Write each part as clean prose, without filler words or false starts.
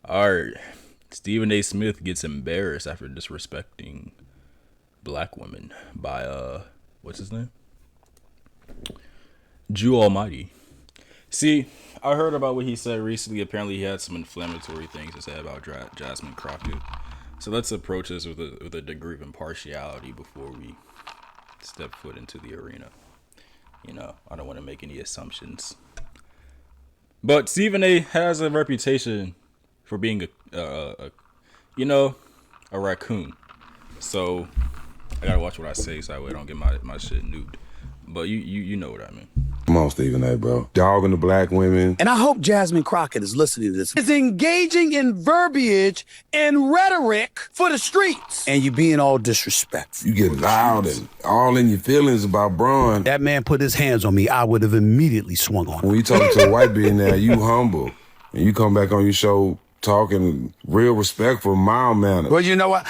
All right. Stephen A. Smith gets embarrassed after disrespecting black women by what's his name? Jew Almighty. See, I heard about what he said recently. Apparently, he had some inflammatory things to say about Jasmine Crocket. So let's approach this with a degree of impartiality before we step foot into the arena. You know, I don't want to make any assumptions. But Stephen A. has a reputation for being a raccoon. So I gotta watch what I say so that way I don't get my shit nuked. But you know what I mean. Come on, Stephen A., bro. Dogging the black women. And I hope Jasmine Crocket is listening to this. Is engaging in verbiage and rhetoric for the streets. And you being all disrespectful. You get loud and all in your feelings about Braun. That man put his hands on me, I would have immediately swung on him. When you talk to a white billionaire, you humble. And you come back on your show talking real respectful, mild manner. Well, you know what?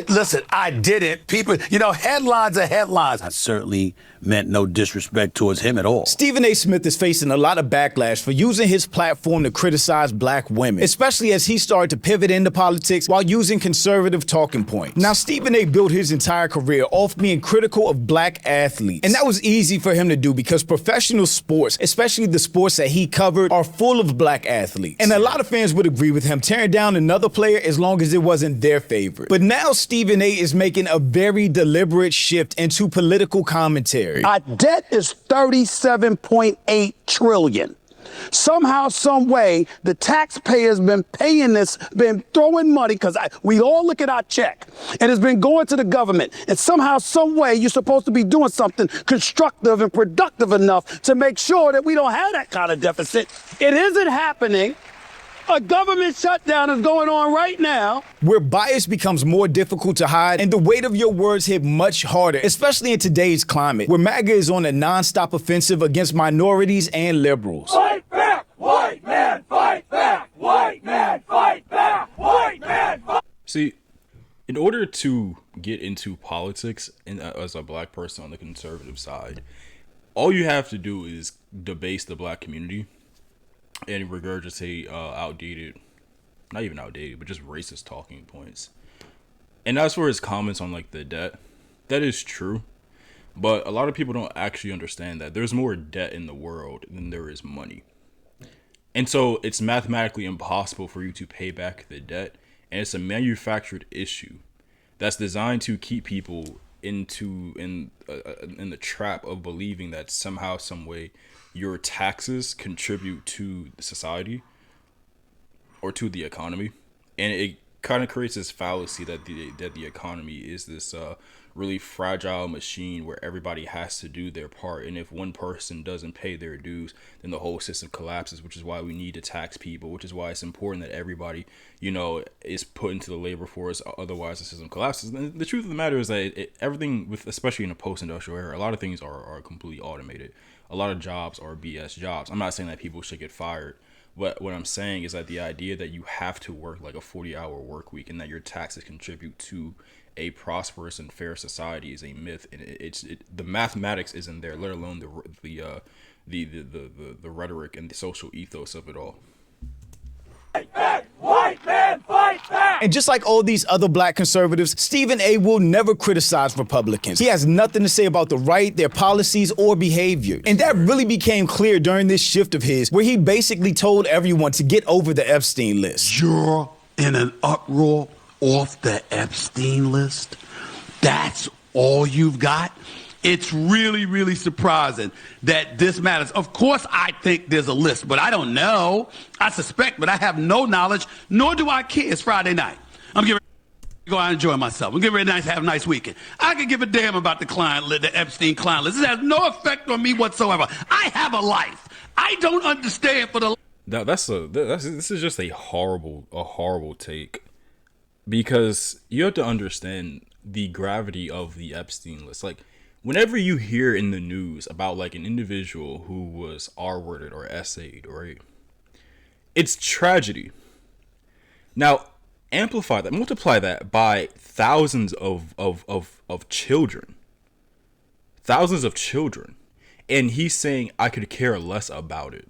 Listen, I did it. People, headlines are headlines. I certainly meant no disrespect towards him at all. Stephen A. Smith is facing a lot of backlash for using his platform to criticize black women, especially as he started to pivot into politics while using conservative talking points. Now, Stephen A. built his entire career off being critical of black athletes, and that was easy for him to do because professional sports, especially the sports that he covered, are full of black athletes. And a lot of fans would agree with him tearing down another player as long as it wasn't their favorite. But now Stephen A. is making a very deliberate shift into political commentary. Our debt is $37.8 trillion. Somehow, some way, the taxpayers been paying this, been throwing money, because we all look at our check, and it's been going to the government. And somehow, some way, you're supposed to be doing something constructive and productive enough to make sure that we don't have that kind of deficit. It isn't happening. A government shutdown is going on right now. Where bias becomes more difficult to hide and the weight of your words hit much harder, especially in today's climate, where MAGA is on a non-stop offensive against minorities and liberals. Fight back, white man, fight back, white man, fight back, white man, fight. See, in order to get into politics as a black person on the conservative side, all you have to do is debase the black community and regurgitate outdated, not even outdated, but just racist talking points. And as for his comments on like the debt, that is true, but a lot of people don't actually understand that there's more debt in the world than there is money. And so it's mathematically impossible for you to pay back the debt, and it's a manufactured issue that's designed to keep people in the trap of believing that somehow, some way, your taxes contribute to society or to the economy, and it kind of creates this fallacy that the economy is this really fragile machine where everybody has to do their part, and if one person doesn't pay their dues, then the whole system collapses, which is why we need to tax people, which is why it's important that everybody, is put into the labor force, otherwise the system collapses. And the truth of the matter is that everything, with especially in a post-industrial era, a lot of things are completely automated. A lot of jobs are BS jobs. I'm not saying that people should get fired, but what I'm saying is that the idea that you have to work like a 40-hour work week and that your taxes contribute to a prosperous and fair society is a myth, and the mathematics isn't there, let alone the rhetoric and the social ethos of it all. Fight back, white man, fight back! And just like all these other black conservatives, Stephen A. will never criticize Republicans. He has nothing to say about the right, their policies, or behavior. And that really became clear during this shift of his, where he basically told everyone to get over the Epstein list. You're in an uproar off the Epstein list? That's all you've got? It's really, really surprising that this matters. Of course, I think there's a list, but I don't know. I suspect, but I have no knowledge, nor do I care. It's Friday night. I'm getting ready to go out and enjoy myself. I'm getting ready to have a nice weekend. I could give a damn about the Epstein client list. It has no effect on me whatsoever. I have a life. I don't understand for the... This is just a horrible take, because you have to understand the gravity of the Epstein list. Like, whenever you hear in the news about like an individual who was R-worded or essayed, right, it's tragedy. Now, amplify that, multiply that by thousands of children. Thousands of children. And he's saying, I could care less about it.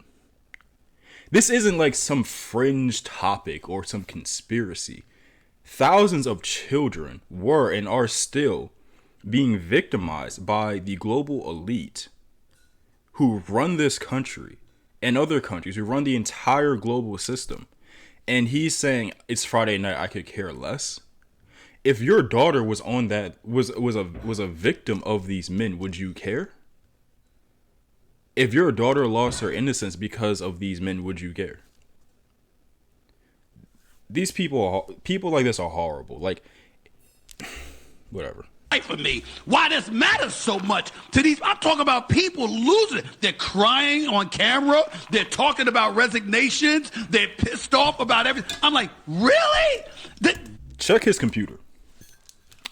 This isn't like some fringe topic or some conspiracy. Thousands of children were and are still being victimized by the global elite who run this country and other countries, who run the entire global system. And he's saying, it's Friday night, I could care less. If your daughter was on that, was a victim of these men, would you care? If your daughter lost her innocence because of these men, would you care? These people like this are horrible. Like, whatever. For me, why this matters so much to these. I'm talking about people losing it. They're crying on camera. They're talking about resignations. They're pissed off about everything. I'm like, really? Check his computer.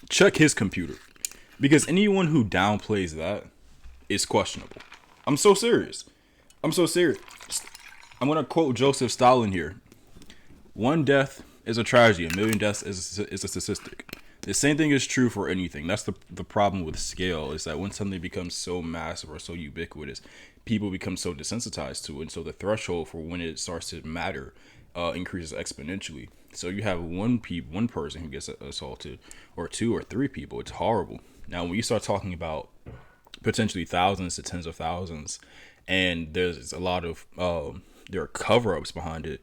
Check his computer. Because anyone who downplays that is questionable. I'm so serious. I'm going to quote Joseph Stalin here. One death is a tragedy. 1 million deaths is a statistic. The same thing is true for anything. That's the problem with scale, is that when something becomes so massive or so ubiquitous, people become so desensitized to it. And so the threshold for when it starts to matter increases exponentially. So you have one person who gets assaulted, or 2 or 3 people. It's horrible. Now, when you start talking about potentially thousands to tens of thousands, and there's a lot of there are cover-ups behind it.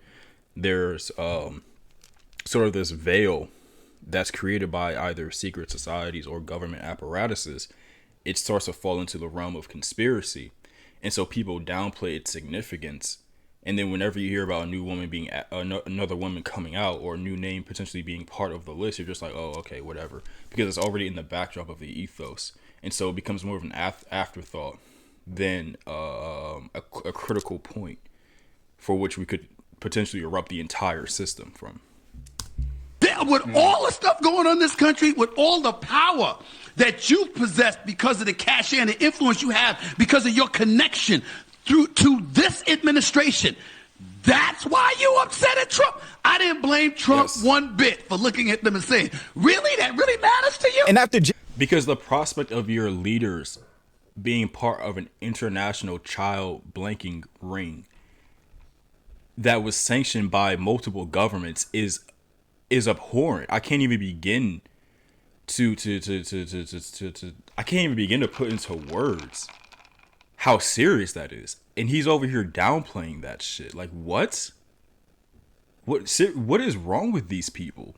There's sort of this veil that's created by either secret societies or government apparatuses. It starts to fall into the realm of conspiracy, and so people downplay its significance. And then whenever you hear about a new woman being another woman coming out, or a new name potentially being part of the list, you're just like, oh, okay, whatever, because it's already in the backdrop of the ethos. And so it becomes more of an afterthought than a critical point for which we could potentially erupt the entire system from. With all the stuff going on in this country, with all the power that you possess because of the cachet and the influence you have because of your connection to this administration, that's why you upset at Trump. I didn't blame Trump one bit for looking at them and saying, really? That really matters to you? And because the prospect of your leaders being part of an international child blanking ring that was sanctioned by multiple governments is abhorrent. I can't even begin to I can't even begin to put into words how serious that is. And he's over here downplaying that shit. Like, what? What is wrong with these people?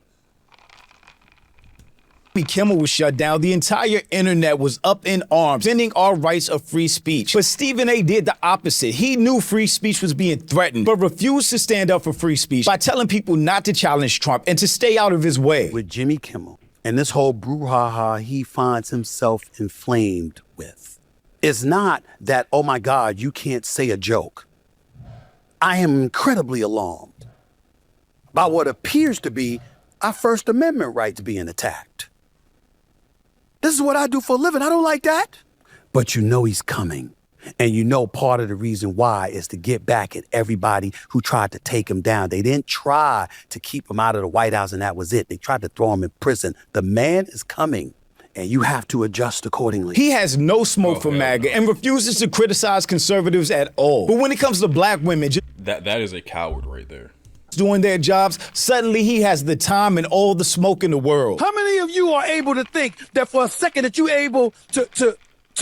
Kimmel was shut down, the entire internet was up in arms, defending our rights of free speech. But Stephen A. did the opposite. He knew free speech was being threatened, but refused to stand up for free speech by telling people not to challenge Trump and to stay out of his way. With Jimmy Kimmel and this whole brouhaha he finds himself inflamed with, it's not that, oh my God, you can't say a joke. I am incredibly alarmed by what appears to be our First Amendment rights being attacked. This is what I do for a living. I don't like that. But you know he's coming. And you know part of the reason why is to get back at everybody who tried to take him down. They didn't try to keep him out of the White House and that was it. They tried to throw him in prison. The man is coming. And you have to adjust accordingly. He has no smoke for MAGA and refuses to criticize conservatives at all. But when it comes to black women, that is a coward right there. Doing their jobs, suddenly he has the time and all the smoke in the world. How many of you are able to think that for a second that you're able to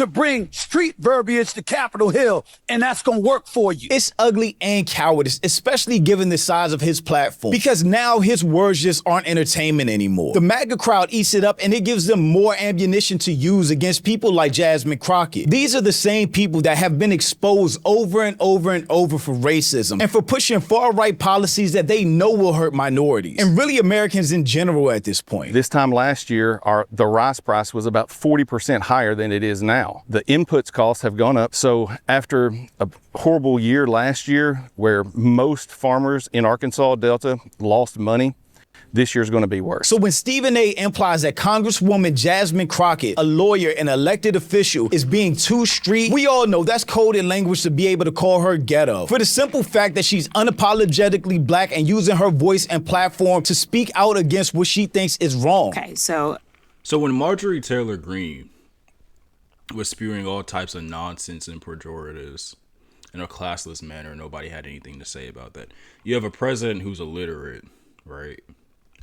bring street verbiage to Capitol Hill and that's gonna work for you? It's ugly and cowardice, especially given the size of his platform, because now his words just aren't entertainment anymore. The MAGA crowd eats it up and it gives them more ammunition to use against people like Jasmine Crocket. These are the same people that have been exposed over and over and over for racism and for pushing far-right policies that they know will hurt minorities and really Americans in general at this point. This time last year, the rice price was about 40% higher than it is now. The inputs costs have gone up. So after a horrible year last year where most farmers in Arkansas Delta lost money, this year's going to be worse. So when Stephen A. implies that Congresswoman Jasmine Crocket, a lawyer and elected official, is being too street, we all know that's coded language to be able to call her ghetto. For the simple fact that she's unapologetically black and using her voice and platform to speak out against what she thinks is wrong. Okay, so when Marjorie Taylor Greene was spewing all types of nonsense and pejoratives in a classless manner. Nobody had anything to say about that. You have a president who's illiterate, right?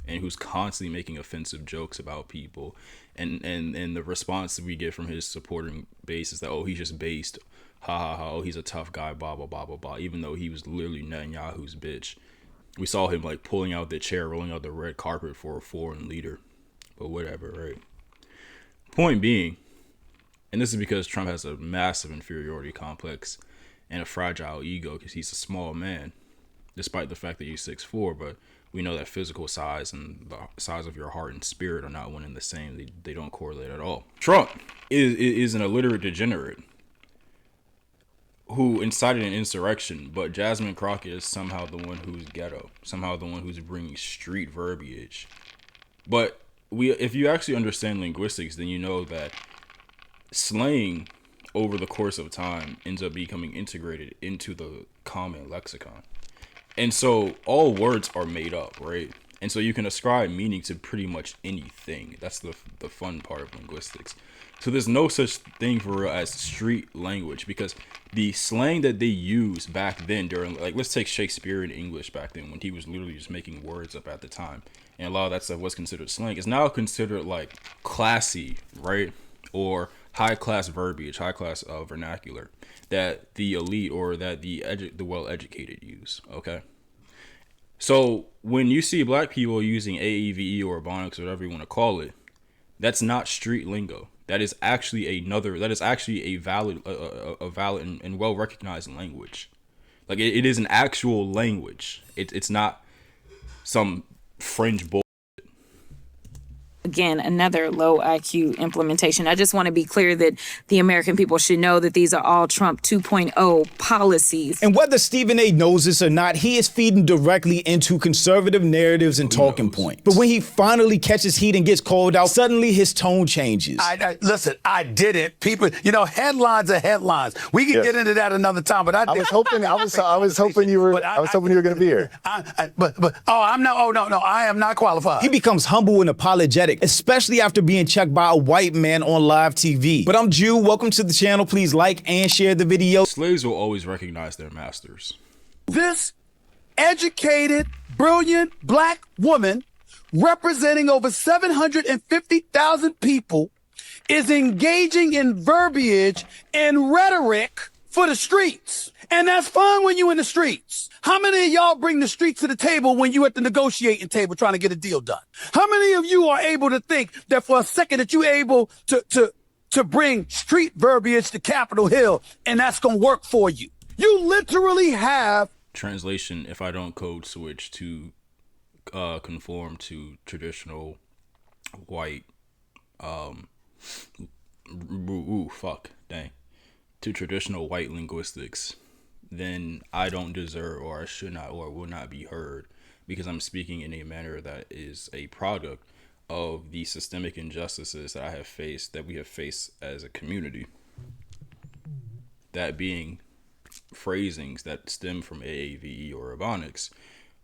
And who's constantly making offensive jokes about people. And the response that we get from his supporting base is that, oh, he's just based. Ha ha ha, oh, he's a tough guy, blah, blah, blah, blah, blah. Even though he was literally Netanyahu's bitch. We saw him like pulling out the chair, rolling out the red carpet for a foreign leader. But whatever, right? Point being, and this is because Trump has a massive inferiority complex and a fragile ego because he's a small man, despite the fact that he's 6'4", but we know that physical size and the size of your heart and spirit are not one and the same. They don't correlate at all. Trump is an illiterate degenerate who incited an insurrection, but Jasmine Crocket is somehow the one who's ghetto, somehow the one who's bringing street verbiage. But if you actually understand linguistics, then you know that slang over the course of time ends up becoming integrated into the common lexicon. And so all words are made up, right? And so you can ascribe meaning to pretty much anything. That's the fun part of linguistics. So there's no such thing for real as street language, because the slang that they used back then during, like, let's take Shakespearean English back then when he was literally just making words up at the time. And a lot of that stuff was considered slang. It's now considered like classy, right? Or high class verbiage, high class vernacular that the elite or that the well-educated use. Okay. So when you see black people using AAVE or Ebonics or whatever you want to call it, that's not street lingo. That is actually a valid and well-recognized language. Like it is an actual language. It's not some fringe bull. Again, another low IQ implementation. I just want to be clear that the American people should know that these are all Trump 2.0 policies. And whether Stephen A. knows this or not, he is feeding directly into conservative narratives and talking points. But when he finally catches heat and gets called out, suddenly his tone changes. Listen, I did it. People, headlines are headlines. We can get into that another time, but I was hoping you were going to be here. I am not qualified. He becomes humble and apologetic, especially after being checked by a white man on live TV. But I'm Jew. Welcome to the channel. Please like and share the video. Slaves will always recognize their masters. This educated, brilliant black woman representing over 750,000 people is engaging in verbiage and rhetoric for the streets. And that's fine when you're in the streets. How many of y'all bring the streets to the table when you at the negotiating table trying to get a deal done? How many of you are able to think that for a second that you're able to bring street verbiage to Capitol Hill and that's going to work for you? You literally have... Translation, if I don't code switch to conform to traditional white... to traditional white linguistics, then I don't deserve, or I should not, or will not be heard, because I'm speaking in a manner that is a product of the systemic injustices that we have faced as a community. That being phrasings that stem from AAVE or Ebonics,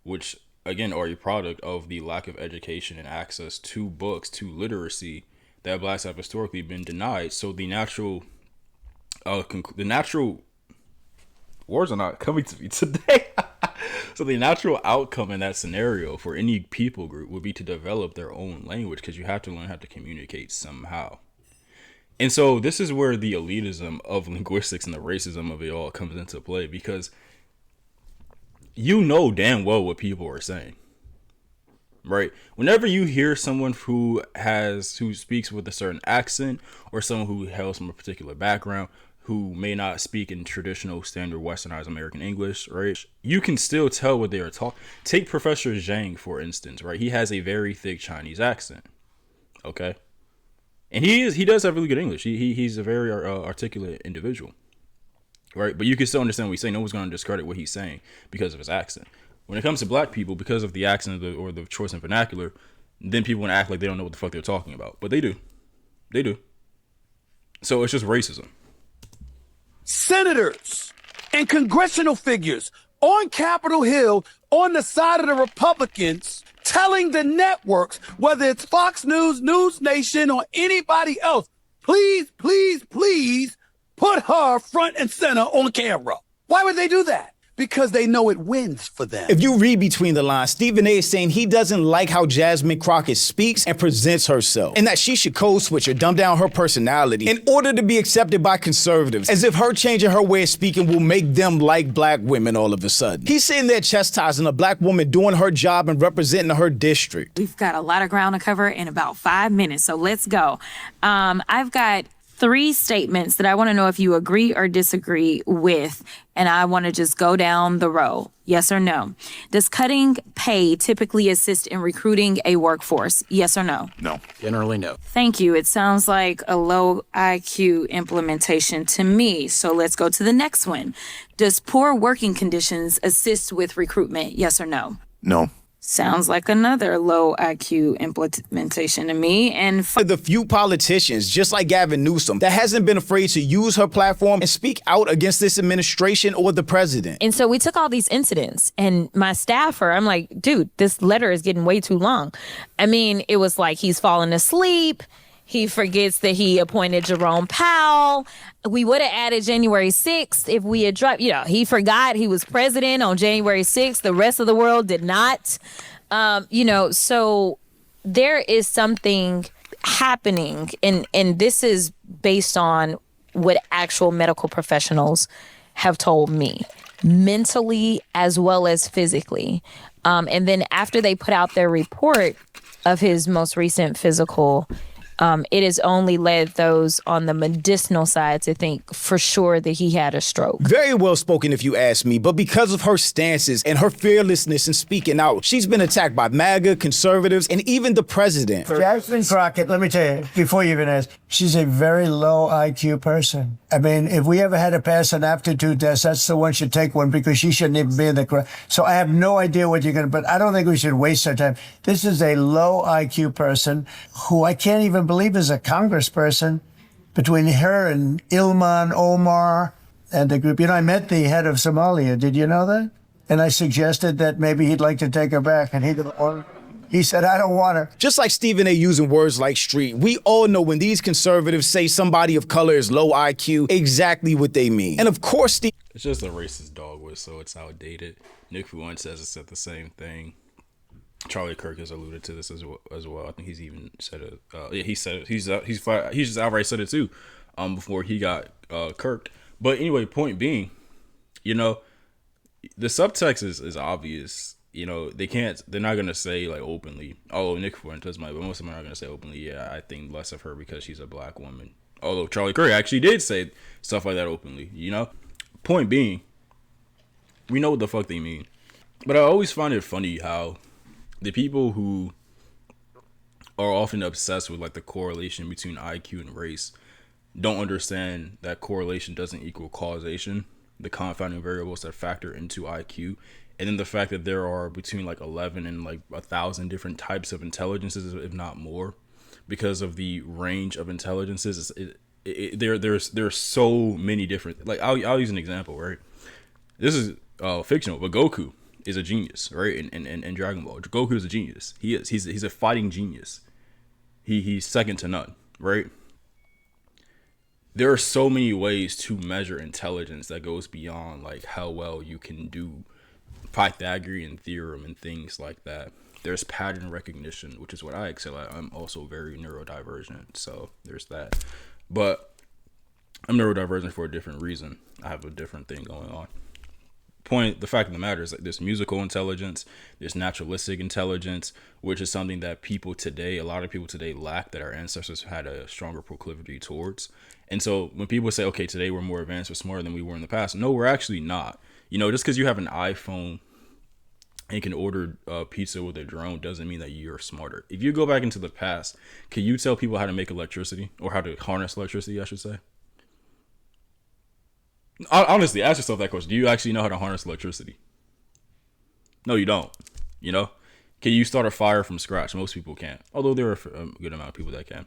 which again are a product of the lack of education and access to books, to literacy that blacks have historically been denied. So the natural words are not coming to me today. So the natural outcome in that scenario for any people group would be to develop their own language, because you have to learn how to communicate somehow. And so this is where the elitism of linguistics and the racism of it all comes into play, because you know damn well what people are saying, right? Whenever you hear someone who speaks with a certain accent, or someone who hails from a particular background, who may not speak in traditional standard westernized American English, right? You can still tell what they are talking. Take Professor Zhang, for instance, right? He has a very thick Chinese accent, okay? And he does have really good English. He's a very articulate individual, right? But you can still understand what he's saying. No one's going to discredit what he's saying because of his accent. When it comes to black people, because of the accent or the choice in vernacular, then people want to act like they don't know what the fuck they're talking about. But they do. They do. So it's just racism. Senators and congressional figures on Capitol Hill on the side of the Republicans telling the networks, whether it's Fox News, News Nation, or anybody else, please, please, please put her front and center on camera. Why would they do that? Because they know it wins for them. If you read between the lines, Stephen A is saying he doesn't like how Jasmine Crocket speaks and presents herself, and that she should code switch or dumb down her personality in order to be accepted by conservatives, as if her changing her way of speaking will make them like black women all of a sudden. He's sitting there chastising a black woman doing her job and representing her district. We've got a lot of ground to cover in about 5 minutes, so let's go. I've got 3 statements that I want to know if you agree or disagree with, and I want to just go down the row. Yes or no? Does cutting pay typically assist in recruiting a workforce? Yes or no? No. Generally, no. Thank you. It sounds like a low IQ implementation to me. So let's go to the next one. Does poor working conditions assist with recruitment? Yes or no? No. Sounds like another low IQ implementation to me. And For the few politicians, just like Gavin Newsom, that hasn't been afraid to use her platform and speak out against this administration or the president. And so we took all these incidents, and my staffer, I'm like, dude, this letter is getting way too long. I mean, it was like he's falling asleep. He forgets that he appointed Jerome Powell. We would have added January 6th if we had dropped, he forgot he was president on January 6th. The rest of the world did not. So there is something happening, and this is based on what actual medical professionals have told me, mentally as well as physically. And then after they put out their report of his most recent physical, it has only led those on the medicinal side to think for sure that he had a stroke. Very well spoken if you ask me, but because of her stances and her fearlessness in speaking out, she's been attacked by MAGA, conservatives, and even the president. Jasmine Crocket, let me tell you, before you even ask, she's a very low IQ person. I mean, if we ever had to pass an aptitude test, that's the one should take one, because she shouldn't even be in the crowd. So I have no idea what you're going to, but I don't think we should waste our time. This is a low IQ person who I can't even believe is a congressperson. Between her and Ilhan Omar and the group. I met the head of Somalia. Did you know that? And I suggested that maybe he'd like to take her back, and he said, I don't want her. Just like Stephen A using words like street, we all know when these conservatives say somebody of color is low IQ, exactly what they mean. And of course, it's just a racist dog whistle. It's outdated. Nick Fuentes said the same thing. Charlie Kirk has alluded to this as well. I think he's even said it. He said it. He's just outright said it too. Before he got kirked. But anyway, point being, the subtext is obvious. They're not gonna say like openly. Although Nick Fuentes might, but most of them are not gonna say openly. Yeah, I think less of her because she's a black woman. Although Charlie Kirk actually did say stuff like that openly. Point being, we know what the fuck they mean. But I always find it funny how the people who are often obsessed with like the correlation between IQ and race don't understand that correlation doesn't equal causation, the confounding variables that factor into IQ, and then the fact that there are between like 11 and like 1,000 different types of intelligences, if not more, because of the range of intelligences. There's so many different, like I'll use an example, right? This is fictional, but Goku is a genius, right? In Dragon Ball, Goku is a genius. He's a fighting genius. He's second to none, right? There are so many ways to measure intelligence that goes beyond like how well you can do Pythagorean theorem and things like that. There's pattern recognition, which is what I excel at. I'm also very neurodivergent, so there's that. But I'm neurodivergent for a different reason. I have a different thing going on. The fact of the matter is that there's musical intelligence, there's naturalistic intelligence, which is something that a lot of people today lack, that our ancestors had a stronger proclivity towards. And so when people say, okay, today we're more advanced or smarter than we were in the past, no, we're actually not. Just because you have an iPhone and can order pizza with a drone doesn't mean that you're smarter. If you go back into the past, can you tell people how to make electricity, or how to harness electricity, I should say? Honestly, ask yourself that question. Do you actually know how to harness electricity? No, you don't. Can you start a fire from scratch? Most people can't. Although there are a good amount of people that can.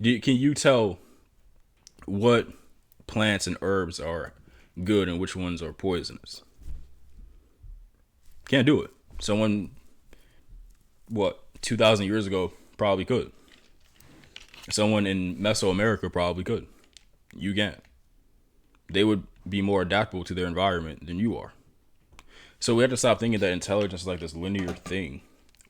Can you tell what plants and herbs are good and which ones are poisonous? Can't do it. Someone, 2,000 years ago probably could. Someone in Mesoamerica probably could. You can't. They would be more adaptable to their environment than you are. So we have to stop thinking that intelligence is like this linear thing,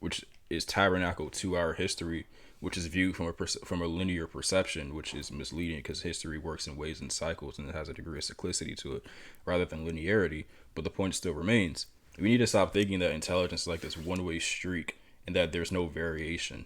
which is tabernacle to our history, which is viewed from a linear perception, which is misleading because history works in waves and cycles and it has a degree of cyclicity to it rather than linearity. But the point still remains. We need to stop thinking that intelligence is like this one-way streak and that there's no variation.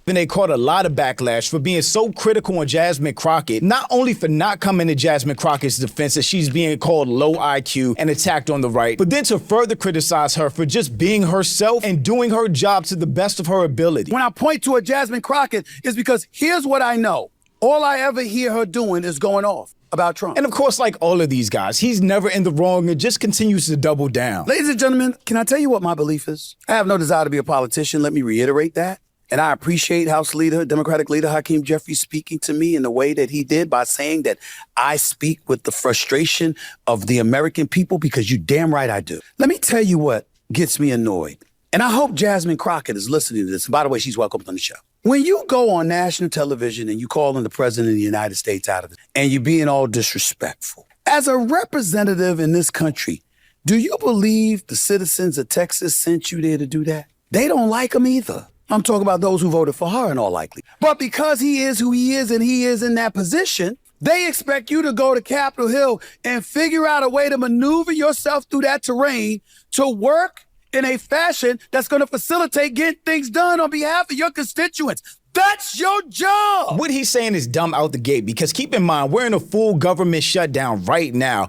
And they caught a lot of backlash for being so critical on Jasmine Crocket, not only for not coming to Jasmine Crockett's defense that she's being called low IQ and attacked on the right, but then to further criticize her for just being herself and doing her job to the best of her ability. When I point to a Jasmine Crocket, it's because here's what I know. All I ever hear her doing is going off about Trump. And of course, like all of these guys, he's never in the wrong and just continues to double down. Ladies and gentlemen, can I tell you what my belief is? I have no desire to be a politician. Let me reiterate that. And I appreciate House Leader, Democratic Leader Hakeem Jeffries speaking to me in the way that he did by saying that I speak with the frustration of the American people because you damn right I do. Let me tell you what gets me annoyed. And I hope Jasmine Crocket is listening to this. And by the way, she's welcome on the show. When you go on national television and you calling the president of the United States out of it and you're being all disrespectful, as a representative in this country, do you believe the citizens of Texas sent you there to do that? They don't like him either. I'm talking about those who voted for her in all likelihood. But because he is who he is and he is in that position, they expect you to go to Capitol Hill and figure out a way to maneuver yourself through that terrain to work in a fashion that's going to facilitate getting things done on behalf of your constituents. That's your job. What he's saying is dumb out the gate because keep in mind, we're in a full government shutdown right now.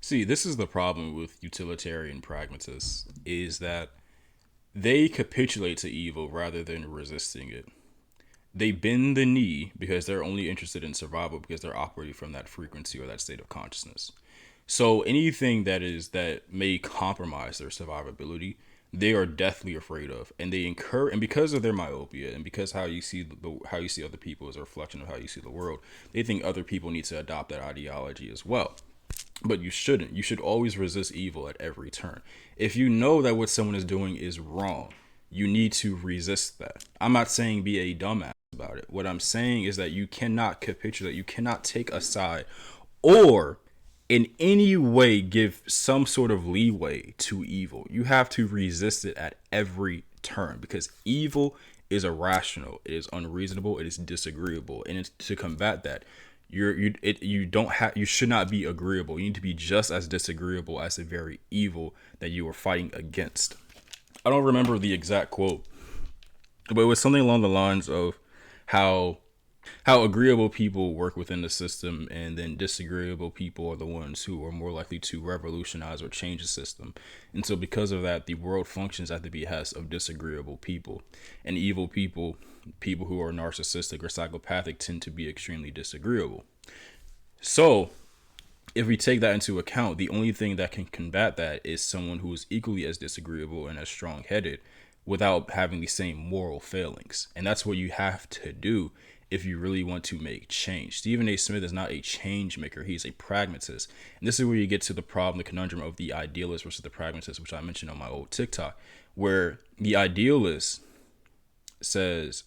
See, this is the problem with utilitarian pragmatists, is that they capitulate to evil rather than resisting it. They bend the knee because they're only interested in survival because they're operating from that frequency or that state of consciousness. So anything that may compromise their survivability, they are deathly afraid of, and they incur, and because of their myopia and because how you see other people is a reflection of how you see the world, they think other people need to adopt that ideology as well. But you shouldn't. You should always resist evil at every turn. If you know that what someone is doing is wrong, you need to resist that. I'm not saying be a dumbass about it. What I'm saying is that you cannot capitulate. You cannot take a side or in any way give some sort of leeway to evil. You have to resist it at every turn because evil is irrational. It is unreasonable. It is disagreeable. And it's to combat that, you should not be agreeable. You need to be just as disagreeable as the very evil that you are fighting against. I don't remember the exact quote, but it was something along the lines of how agreeable people work within the system, and then disagreeable people are the ones who are more likely to revolutionize or change the system. And so because of that, the world functions at the behest of disagreeable people, and evil people who are narcissistic or psychopathic tend to be extremely disagreeable. So if we take that into account, the only thing that can combat that is someone who is equally as disagreeable and as strong-headed without having the same moral failings. And that's what you have to do if you really want to make change. Stephen A. Smith is not a change maker. He's a pragmatist. And this is where you get to the problem, the conundrum of the idealist versus the pragmatist, which I mentioned on my old TikTok, where the idealist says,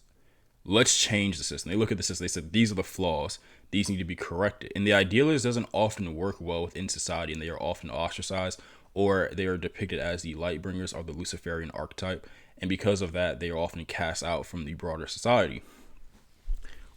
let's change the system. They look at the system. They said, these are the flaws. These need to be corrected. And the idealist doesn't often work well within society, and they are often ostracized, or they are depicted as the light bringers or the Luciferian archetype. And because of that, they are often cast out from the broader society.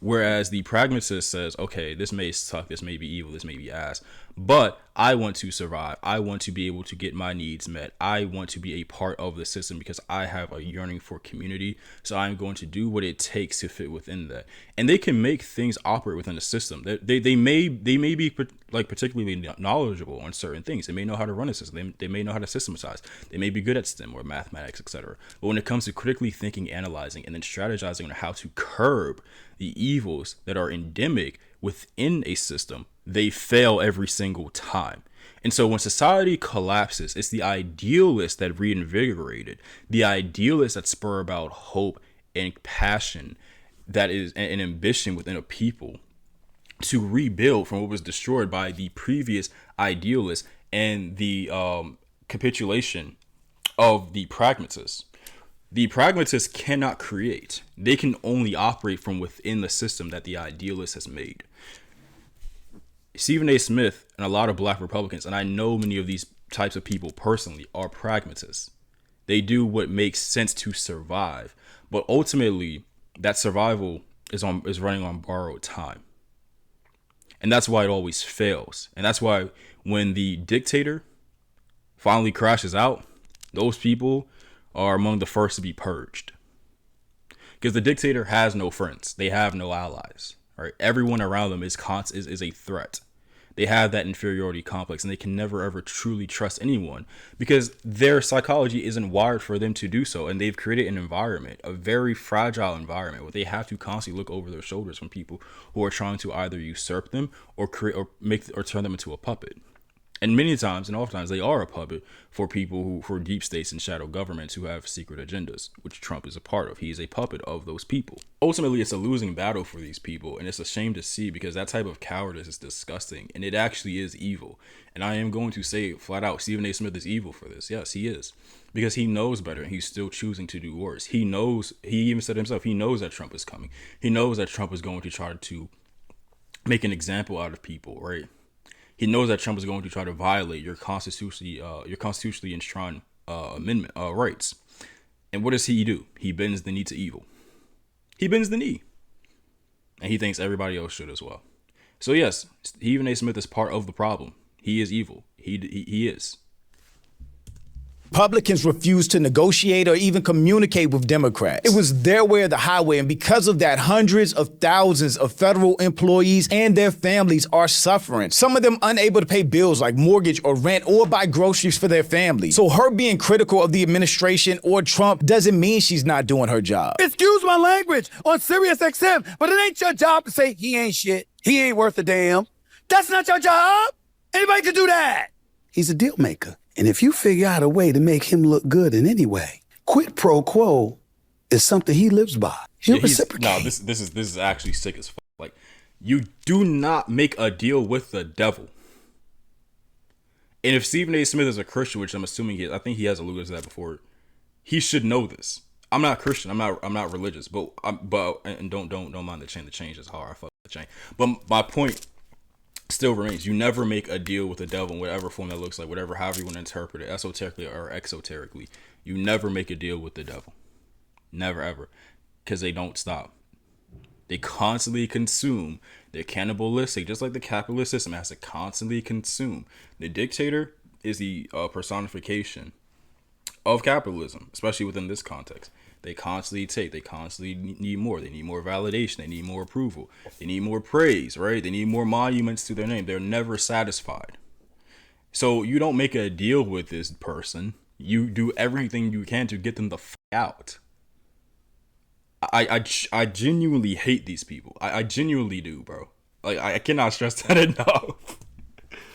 Whereas the pragmatist says, okay, this may suck, this may be evil, this may be ass, but I want to survive. I want to be able to get my needs met. I want to be a part of the system because I have a yearning for community. So I'm going to do what it takes to fit within that. And they can make things operate within the system. They may be like particularly knowledgeable on certain things. They may know how to run a system. They may know how to systematize. They may be good at STEM or mathematics, etc. But when it comes to critically thinking, analyzing, and then strategizing on how to curb the evils that are endemic within a system, they fail every single time. And so when society collapses, it's the idealists that reinvigorate it, the idealists that spur about hope and passion, that is an ambition within a people to rebuild from what was destroyed by the previous idealists and the capitulation of the pragmatists. The pragmatists cannot create. They can only operate from within the system that the idealist has made. Stephen A. Smith and a lot of black Republicans, and I know many of these types of people personally, are pragmatists. They do what makes sense to survive. But ultimately, that survival is running on borrowed time. And that's why it always fails. And that's why when the dictator finally crashes out, those people are among the first to be purged. Because the dictator has no friends. They have no allies. Right? Everyone around them is a threat. They have that inferiority complex, and they can never ever truly trust anyone because their psychology isn't wired for them to do so. And they've created an environment, a very fragile environment, where they have to constantly look over their shoulders from people who are trying to either usurp them or turn them into a puppet. And many times, and oftentimes, they are a puppet for people for deep states and shadow governments who have secret agendas, which Trump is a part of. He is a puppet of those people. Ultimately, it's a losing battle for these people, and it's a shame to see because that type of cowardice is disgusting, and it actually is evil. And I am going to say flat out, Stephen A. Smith is evil for this. Yes, he is. Because he knows better, and he's still choosing to do worse. He even said himself, he knows that Trump is coming. He knows that Trump is going to try to make an example out of people, right? He knows that Trump is going to try to violate your constitutionally enshrined amendment rights. And what does he do? He bends the knee to evil. He bends the knee. And he thinks everybody else should as well. So yes, Stephen A. Smith is part of the problem. He is evil. He is. Republicans refused to negotiate or even communicate with Democrats. It was their way or the highway, and because of that, hundreds of thousands of federal employees and their families are suffering. Some of them unable to pay bills like mortgage or rent or buy groceries for their family. So her being critical of the administration or Trump doesn't mean she's not doing her job. Excuse my language on Sirius XM, but it ain't your job to say he ain't shit. He ain't worth a damn. That's not your job. Anybody can do that. He's a deal maker. And if you figure out a way to make him look good in any way, quid pro quo is something he lives by. He'll reciprocate. No, this is actually sick as fuck. Like, you do not make a deal with the devil. And if Stephen A. Smith is a Christian, which I'm assuming he is, I think he has alluded to that before, he should know this. I'm not Christian. I'm not religious, but don't mind the change. The change is hard. I fuck the change. But my point still remains. You never make a deal with the devil in whatever form that looks like, however you want to interpret it, esoterically or exoterically. You never make a deal with the devil. Never ever. Because they don't stop. They constantly consume. They're cannibalistic, just like the capitalist system has to constantly consume. The dictator is the personification of capitalism, especially within this context. They constantly take, they constantly need more. They need more validation. They need more approval. They need more praise, right? They need more monuments to their name. They're never satisfied. So you don't make a deal with this person. You do everything you can to get them the f out. I genuinely hate these people. I genuinely do, bro. Like, I cannot stress that enough.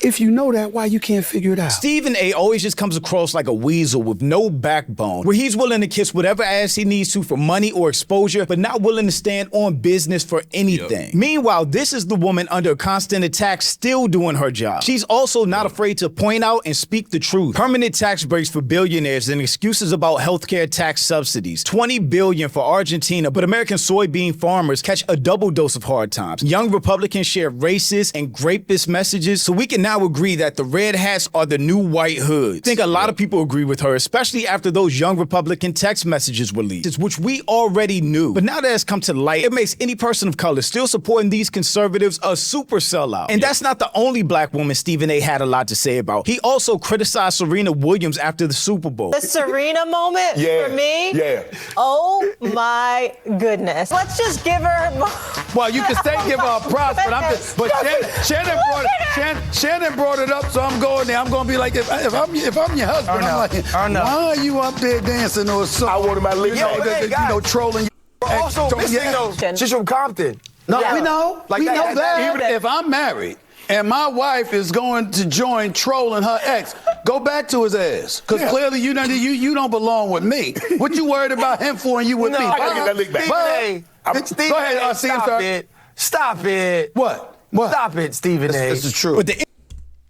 If you know that, why you can't figure it out? Stephen A. always just comes across like a weasel with no backbone, where he's willing to kiss whatever ass he needs to for money or exposure, but not willing to stand on business for anything. Yep. Meanwhile, this is the woman under constant attack still doing her job. She's also not afraid to point out and speak the truth. Permanent tax breaks for billionaires and excuses about healthcare tax subsidies. $20 billion for Argentina, but American soybean farmers catch a double dose of hard times. Young Republicans share racist and rapist messages, so we can now agree that the red hats are the new white hoods. I think a lot of people agree with her, especially after those young Republican text messages were leaked, which we already knew. But now that it's come to light, it makes any person of color still supporting these conservatives a super sellout. And that's not the only black woman Stephen A. had a lot to say about. He also criticized Serena Williams after the Super Bowl. The Serena moment for me? Yeah. Oh my goodness. Let's just give her... Well, you can say give her a props, but Shannon brought it up, so I'm going there. I'm going to be like, if I'm your husband, I'm like, why are you up there dancing or something? I wanted my lips trolling. Also, this thing though, she's from Compton. No, we know. Like we know that. Even if I'm married and my wife is going to join trolling her ex, go back to his ass. Because clearly you don't belong with me. What you worried about him for and you with me? I gotta get that lick back. Go ahead, stop it. Stop it. What? Stop it, Stephen A. This is true. But the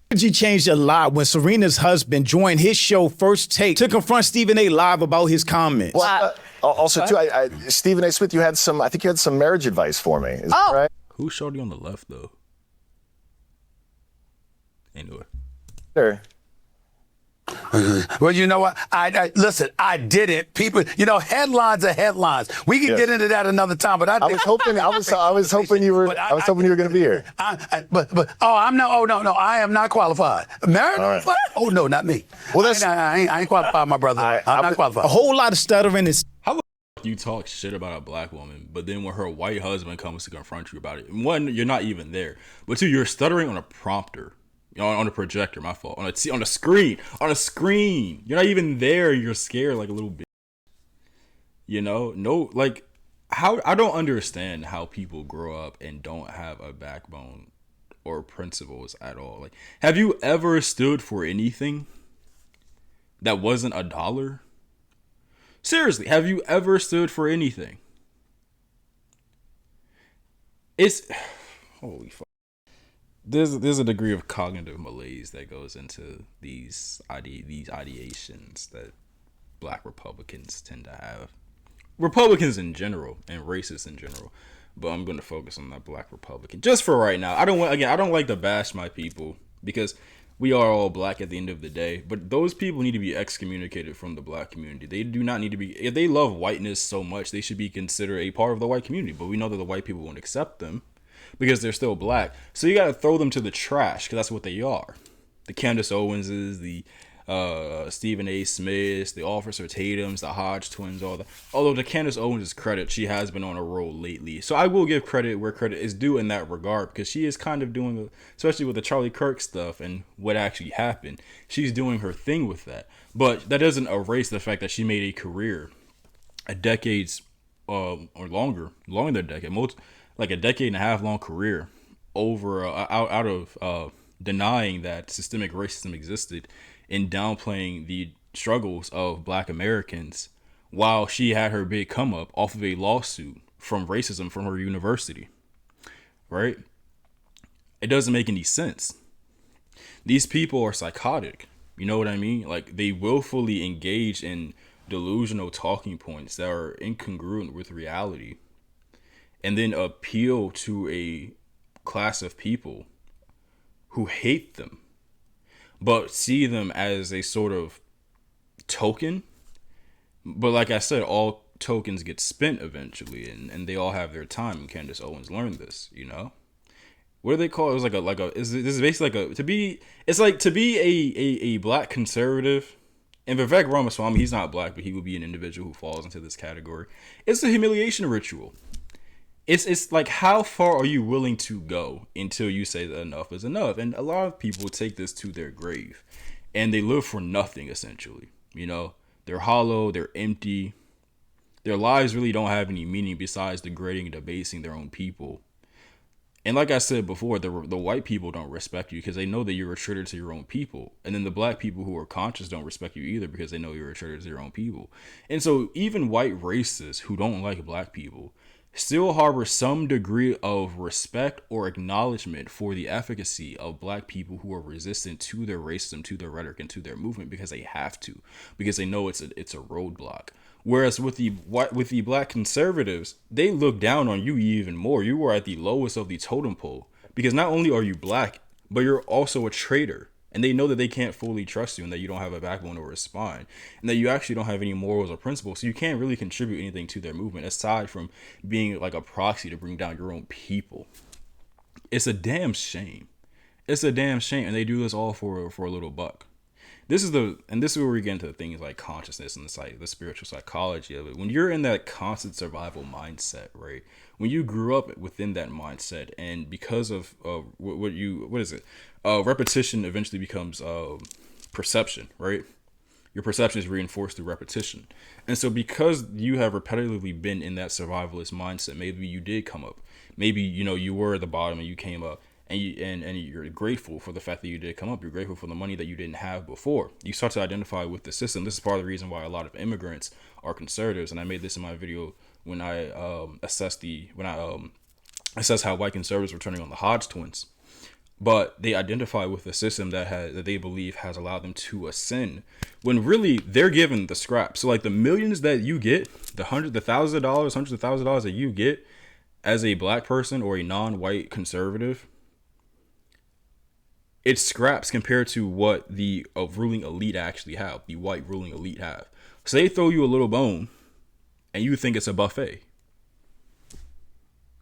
energy changed a lot when Serena's husband joined his show First Take to confront Stephen A. live about his comments. Well, also, too, Stephen A. Smith, I think you had some marriage advice for me. Is that right? Who's shorty on the left, though? Anyway. Sure. Well, you know what? Listen. I did it. People, headlines are headlines. We can get into that another time. But I was hoping you were going to be here. I'm no. Oh no. I am not qualified. Married? All right. What? Oh no, not me. Well, I ain't qualified, my brother. I'm not qualified. A whole lot of stuttering is. How the fuck you talk shit about a black woman, but then when her white husband comes to confront you about it, one, you're not even there, but two, you're stuttering on a prompter. On a projector, my fault. On a screen. You're not even there. You're scared like a little bit. No, like, how I don't understand how people grow up and don't have a backbone or principles at all. Like, have you ever stood for anything that wasn't $1? Seriously, have you ever stood for anything? It's holy fuck. There's a degree of cognitive malaise that goes into these ideations that black Republicans tend to have. Republicans in general and racists in general. But I'm going to focus on that black Republican just for right now. I don't like to bash my people because we are all black at the end of the day. But those people need to be excommunicated from the black community. They do not need to be. If they love whiteness so much, they should be considered a part of the white community. But we know that the white people won't accept them because they're still black. So you got to throw them to the trash because that's what they are. The Candace Owenses, the Stephen A. Smiths, the Officer Tatums, the Hodge twins, all that. Although to Candace Owens' credit, she has been on a roll lately. So I will give credit where credit is due in that regard because she is kind of doing, especially with the Charlie Kirk stuff and what actually happened, she's doing her thing with that. But that doesn't erase the fact that she made a career, a decades or longer than a decade, like a decade and a half long career over out of denying that systemic racism existed and downplaying the struggles of black Americans while she had her big come up off of a lawsuit from racism from her university, right? It doesn't make any sense. These people are psychotic. You know what I mean? Like, they willfully engage in delusional talking points that are incongruent with reality and then appeal to a class of people who hate them, but see them as a sort of token. But like I said, all tokens get spent eventually, and they all have their time. And Candace Owens learned this, What do they call it? It was this is basically to be a black conservative. And Vivek Ramaswamy, he's not black, but he would be an individual who falls into this category. It's a humiliation ritual. It's like, how far are you willing to go until you say that enough is enough? And a lot of people take this to their grave and they live for nothing, essentially. They're hollow, they're empty. Their lives really don't have any meaning besides degrading and debasing their own people. And like I said before, the white people don't respect you because they know that you're a traitor to your own people. And then the black people who are conscious don't respect you either because they know you're a traitor to your own people. And so even white racists who don't like black people still harbor some degree of respect or acknowledgement for the efficacy of black people who are resistant to their racism, to their rhetoric, and to their movement because they have to, because they know it's a roadblock. Whereas with the black conservatives, they look down on you even more. You are at the lowest of the totem pole because not only are you black, but you're also a traitor. And they know that they can't fully trust you and that you don't have a backbone or a spine and that you actually don't have any morals or principles. So you can't really contribute anything to their movement aside from being like a proxy to bring down your own people. It's a damn shame. It's a damn shame. And they do this all for a little buck. This is where we get into things like consciousness and the spiritual psychology of it. When you're in that constant survival mindset, right? When you grew up within that mindset, and because of repetition eventually becomes perception, right? Your perception is reinforced through repetition. And so because you have repetitively been in that survivalist mindset, maybe you did come up. Maybe, you were at the bottom and you came up. And you're grateful for the fact that you did come up. You're grateful for the money that you didn't have before. You start to identify with the system. This is part of the reason why a lot of immigrants are conservatives. And I made this in my video when I assessed how white conservatives were turning on the Hodge twins. But they identify with the system that they believe has allowed them to ascend, when really they're given the scraps. So like the millions that you get, hundreds of thousands of dollars that you get as a black person or a non-white conservative, It's scraps compared to what the ruling elite actually have, the white ruling elite have. So they throw you a little bone, and you think it's a buffet.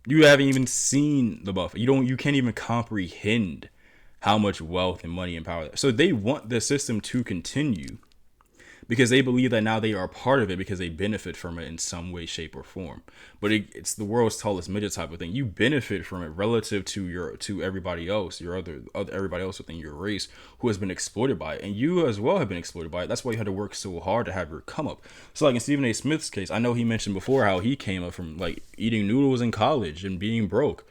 You haven't even seen the buffet. You can't even comprehend how much wealth and money and power. So they want the system to continue because they believe that now they are a part of it because they benefit from it in some way, shape, or form. But it's the world's tallest midget type of thing. You benefit from it relative to everybody else, everybody else within your race who has been exploited by it, and you as well have been exploited by it. That's why you had to work so hard to have your come up. So like in Stephen A. Smith's case, I know he mentioned before how he came up from like eating noodles in college and being broke.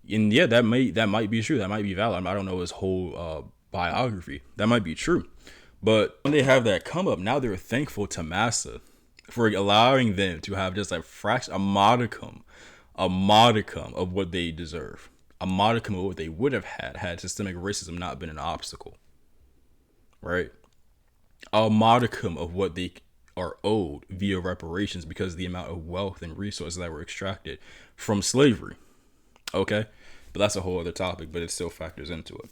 And yeah, that might be true. That might be valid. I don't know his whole biography. That might be true. But when they have that come up, now they're thankful to massa for allowing them to have just a fraction, a modicum of what they deserve, a modicum of what they would have had systemic racism not been an obstacle, right? A modicum of what they are owed via reparations because of the amount of wealth and resources that were extracted from slavery. Okay, but that's a whole other topic, but it still factors into it.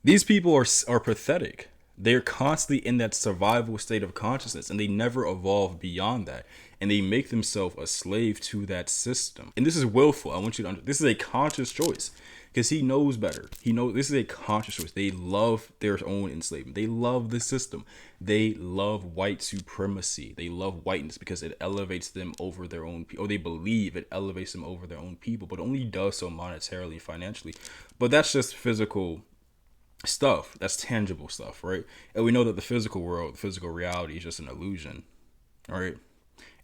These people are pathetic. They're constantly in that survival state of consciousness, and they never evolve beyond that. And they make themselves a slave to that system. And this is willful. I want you to understand. This is a conscious choice because he knows better. He knows this is a conscious choice. They love their own enslavement. They love the system. They love white supremacy. They love whiteness because it elevates them over their own people. Or they believe it elevates them over their own people, but only does so monetarily, financially. But that's just physical stuff. That's tangible stuff, right? And we know that the physical world, the physical reality is just an illusion, right?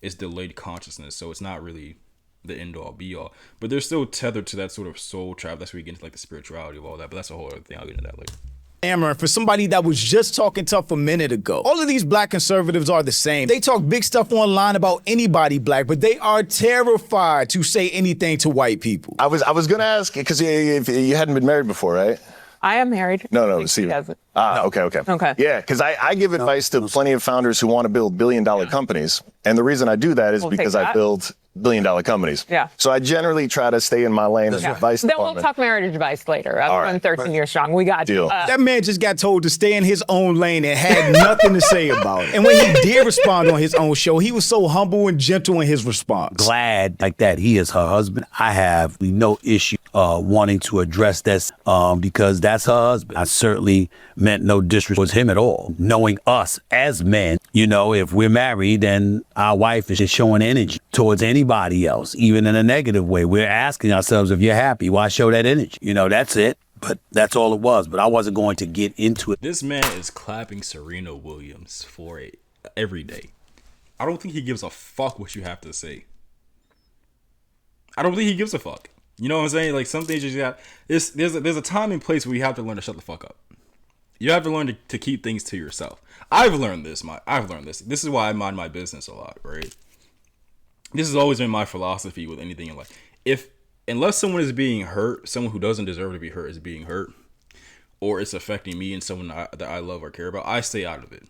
It's delayed consciousness, so it's not really the end all be all, but they're still tethered to that sort of soul trap. That's where you get into like the spirituality of all that, but that's a whole other thing. I'll get into that later. Hammer, for somebody that was just talking tough a minute ago, all of these black conservatives are the same. They talk big stuff online about anybody black, but they are terrified to say anything to white people. I was gonna ask because you hadn't been married before, right? I am married. No, see. Okay. Yeah, because I give advice to plenty of founders who want to build billion-dollar companies. And the reason I do that is because I build billion-dollar companies. Yeah. So I generally try to stay in my lane as advice Then department. we'll talk marriage advice later. I've run 13 years strong. We got Deal. That man just got told to stay in his own lane and had nothing to say about it. And when he did respond on his own show, he was so humble and gentle in his response. Glad like that he is her husband. I have no issue wanting to address this because that's her husband. I certainly meant no disrespect towards him at all. Knowing us as men, you know, if we're married and our wife is just showing energy towards anybody else, even in a negative way, we're asking ourselves, if you're happy, why show that energy? You know, that's it. But that's all it was. But I wasn't going to get into it. This man is clapping Serena Williams for it every day. I don't think he gives a fuck what you have to say. I don't think he gives a fuck. You know what I'm saying? Like, some things you just got. There's a time and place where you have to learn to shut the fuck up. You have to learn to keep things to yourself. I've learned this. This is why I mind my business a lot, right? This has always been my philosophy with anything in life. Unless someone is being hurt, someone who doesn't deserve to be hurt is being hurt, or it's affecting me and someone that I love or care about, I stay out of it.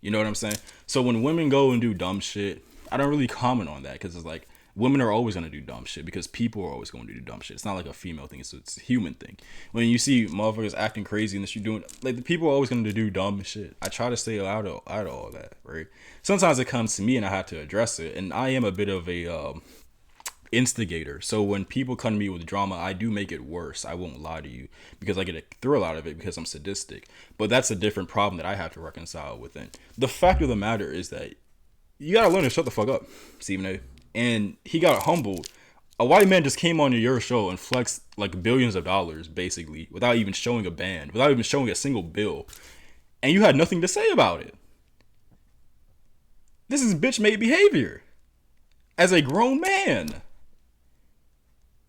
You know what I'm saying? So when women go and do dumb shit, I don't really comment on that because it's like, women are always going to do dumb shit because people are always going to do dumb shit. It's not like a female thing. It's a human thing. When you see motherfuckers acting crazy and that you're doing, like, the people are always going to do dumb shit. I try to stay out of all that, right? Sometimes it comes to me and I have to address it. And I am a bit of a instigator. So when people come to me with drama, I do make it worse. I won't lie to you because I get a thrill out of it because I'm sadistic. But that's a different problem that I have to reconcile within. The fact of the matter is that you got to learn to shut the fuck up, Stephen A. And he got humbled. A white man just came on your show and flexed like billions of dollars, basically, without even showing a band, without even showing a single bill. And you had nothing to say about it. This is bitch-made behavior. As a grown man.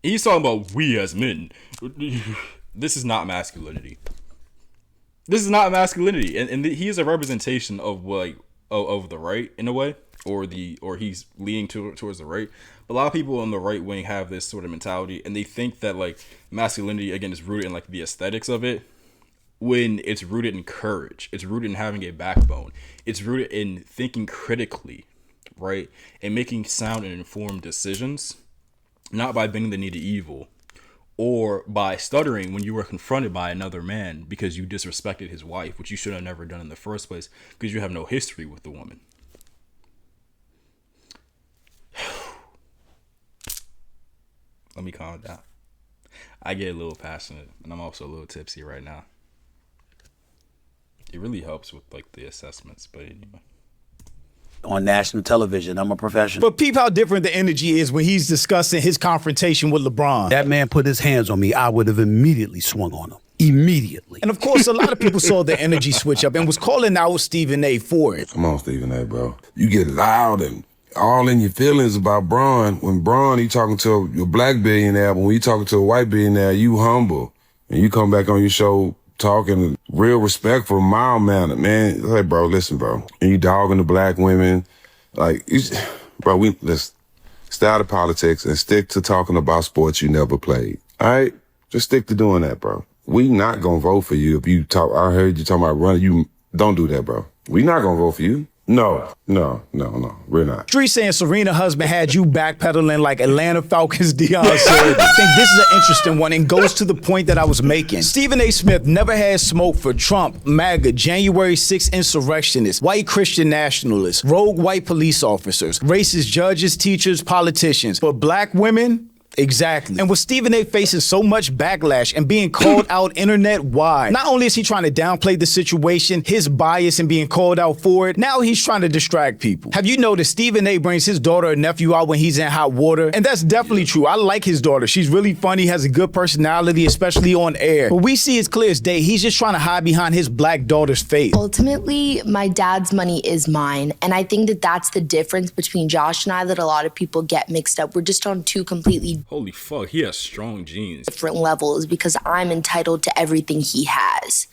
He's talking about we as men. This is not masculinity. This is not masculinity. And he is a representation of like of the right in a way. Or he's leaning towards the right. But a lot of people on the right wing have this sort of mentality, and they think that like masculinity again is rooted in like the aesthetics of it, when it's rooted in courage. It's rooted in having a backbone. It's rooted in thinking critically, right, and making sound and informed decisions, not by bending the knee to evil or by stuttering when you were confronted by another man because you disrespected his wife, which you should have never done in the first place because you have no history with the woman. Let me calm down. I get a little passionate, and I'm also a little tipsy right now. It really helps with like the assessments, but anyway. On national television, I'm a professional. But peep how different the energy is when he's discussing his confrontation with LeBron. That man put his hands on me, I would have immediately swung on him. Immediately. And of course, a lot of people saw the energy switch up and was calling out Stephen A. for it. Come on, Stephen A., bro. You get loud and all in your feelings about Braun. When Braun, he talking to a black billionaire, but when he talking to a white billionaire, you humble. And you come back on your show talking real respectful, mild-mannered, man. Hey, bro, listen, bro. And you dogging the black women. Like, bro, let's stay out of politics and stick to talking about sports you never played. All right? Just stick to doing that, bro. We not gonna vote for you if you talk. I heard you talking about running. You don't do that, bro. We not gonna vote for you. No, we're not. Street saying Serena's husband had you backpedaling like Atlanta Falcons Deion said. I think this is an interesting one and goes to the point that I was making. Stephen A. Smith never had smoke for Trump, MAGA, January 6th insurrectionists, white Christian nationalists, rogue white police officers, racist judges, teachers, politicians. But black women? Exactly. And with Stephen A. facing so much backlash and being called out internet-wide, not only is he trying to downplay the situation, his bias and being called out for it, now he's trying to distract people. Have you noticed Stephen A. brings his daughter or nephew out when he's in hot water? And that's definitely true. I like his daughter. She's really funny, has a good personality, especially on air. But we see it's clear as day, he's just trying to hide behind his black daughter's face. Ultimately, my dad's money is mine. And I think that that's the difference between Josh and I that a lot of people get mixed up. We're just on two completely Holy fuck, he has strong genes. different levels because I'm entitled to everything he has.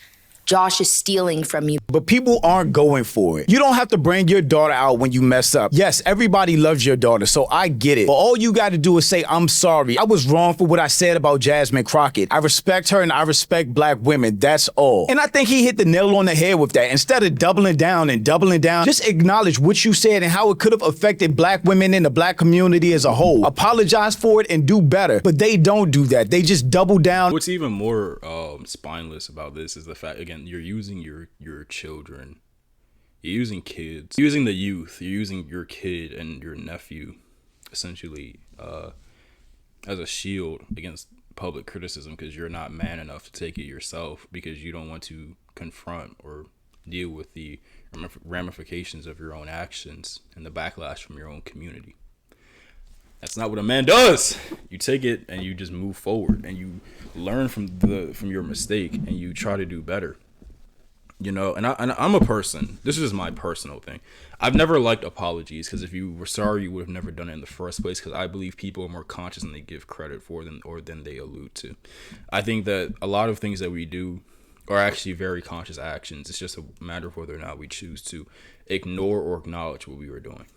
Josh is stealing from you. But people aren't going for it. You don't have to bring your daughter out when you mess up. Yes, everybody loves your daughter, so I get it. But all you got to do is say, I'm sorry. I was wrong for what I said about Jasmine Crocket. I respect her and I respect black women. That's all. And I think he hit the nail on the head with that. Instead of doubling down, just acknowledge what you said and how it could have affected black women in the black community as a whole. Apologize for it and do better. But they don't do that. They just double down. What's even more spineless about this is the fact, again, you're using your children, you're using kids, you're using the youth, you're using your kid and your nephew essentially as a shield against public criticism because you're not man enough to take it yourself because you don't want to confront or deal with the ramifications of your own actions and the backlash from your own community. That's not what a man does. You take it and you just move forward and you learn from your mistake and you try to do better. You know, and I'm a person. This is my personal thing. I've never liked apologies because if you were sorry, you would have never done it in the first place. Because I believe people are more conscious than they give credit for them or than they allude to. I think that a lot of things that we do are actually very conscious actions. It's just a matter of whether or not we choose to ignore or acknowledge what we were doing.